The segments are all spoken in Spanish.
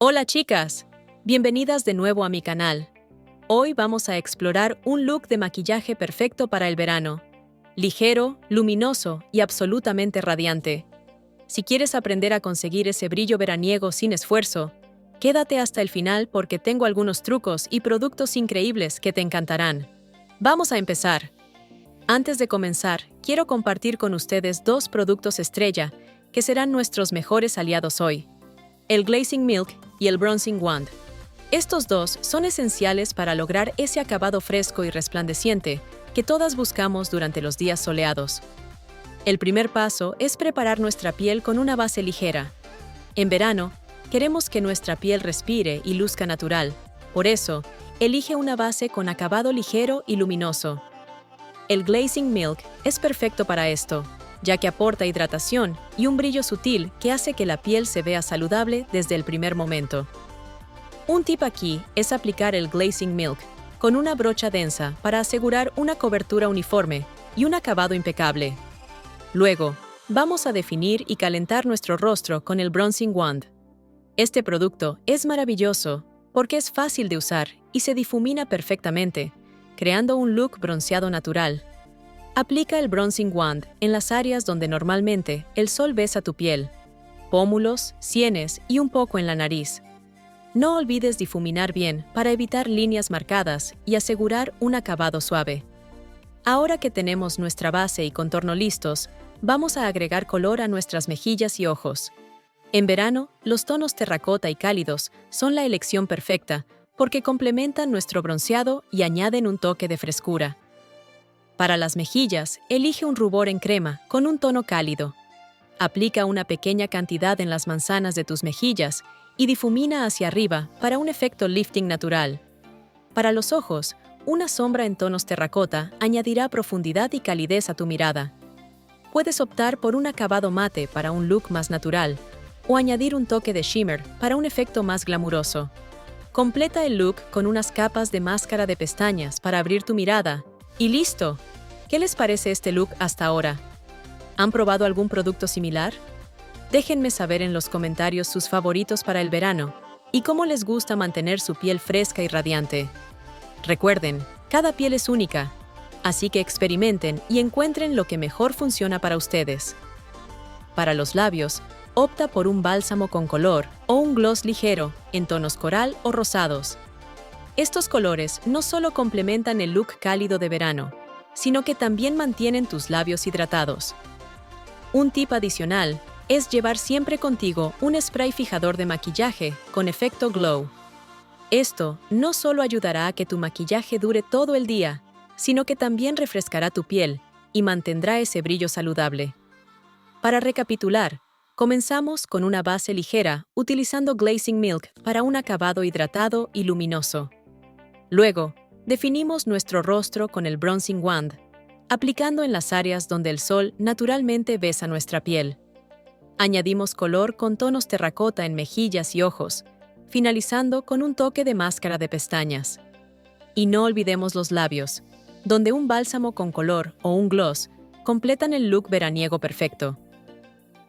Hola chicas, bienvenidas de nuevo a mi canal. Hoy vamos a explorar un look de maquillaje perfecto para el verano. Ligero, luminoso y absolutamente radiante. Si quieres aprender a conseguir ese brillo veraniego sin esfuerzo, quédate hasta el final porque tengo algunos trucos y productos increíbles que te encantarán. Vamos a empezar. Antes de comenzar, quiero compartir con ustedes dos productos estrella que serán nuestros mejores aliados hoy: el Glazing Milk y el Bronzing Wand. Estos dos son esenciales para lograr ese acabado fresco y resplandeciente que todas buscamos durante los días soleados. El primer paso es preparar nuestra piel con una base ligera. En verano, queremos que nuestra piel respire y luzca natural. Por eso, elige una base con acabado ligero y luminoso. El Glazing Milk es perfecto para esto, ya que aporta hidratación y un brillo sutil que hace que la piel se vea saludable desde el primer momento. Un tip aquí es aplicar el Glazing Milk con una brocha densa para asegurar una cobertura uniforme y un acabado impecable. Luego, vamos a definir y calentar nuestro rostro con el Bronzing Wand. Este producto es maravilloso porque es fácil de usar y se difumina perfectamente, creando un look bronceado natural. Aplica el Bronzing Wand en las áreas donde normalmente el sol besa tu piel: pómulos, sienes y un poco en la nariz. No olvides difuminar bien para evitar líneas marcadas y asegurar un acabado suave. Ahora que tenemos nuestra base y contorno listos, vamos a agregar color a nuestras mejillas y ojos. En verano, los tonos terracota y cálidos son la elección perfecta porque complementan nuestro bronceado y añaden un toque de frescura. Para las mejillas, elige un rubor en crema con un tono cálido. Aplica una pequeña cantidad en las manzanas de tus mejillas y difumina hacia arriba para un efecto lifting natural. Para los ojos, una sombra en tonos terracota añadirá profundidad y calidez a tu mirada. Puedes optar por un acabado mate para un look más natural o añadir un toque de shimmer para un efecto más glamuroso. Completa el look con unas capas de máscara de pestañas para abrir tu mirada. ¡Y listo! ¿Qué les parece este look hasta ahora? ¿Han probado algún producto similar? Déjenme saber en los comentarios sus favoritos para el verano y cómo les gusta mantener su piel fresca y radiante. Recuerden, cada piel es única, así que experimenten y encuentren lo que mejor funciona para ustedes. Para los labios, opta por un bálsamo con color o un gloss ligero en tonos coral o rosados. Estos colores no solo complementan el look cálido de verano, sino que también mantienen tus labios hidratados. Un tip adicional es llevar siempre contigo un spray fijador de maquillaje con efecto glow. Esto no solo ayudará a que tu maquillaje dure todo el día, sino que también refrescará tu piel y mantendrá ese brillo saludable. Para recapitular, comenzamos con una base ligera utilizando Glazing Milk para un acabado hidratado y luminoso. Luego, definimos nuestro rostro con el Bronzing Wand, aplicando en las áreas donde el sol naturalmente besa nuestra piel. Añadimos color con tonos terracota en mejillas y ojos, finalizando con un toque de máscara de pestañas. Y no olvidemos los labios, donde un bálsamo con color o un gloss completan el look veraniego perfecto.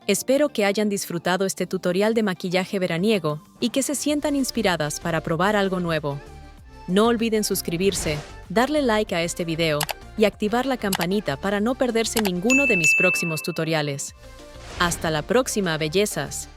Espero que hayan disfrutado este tutorial de maquillaje veraniego y que se sientan inspiradas para probar algo nuevo. No olviden suscribirse, darle like a este video y activar la campanita para no perderse ninguno de mis próximos tutoriales. ¡Hasta la próxima, bellezas!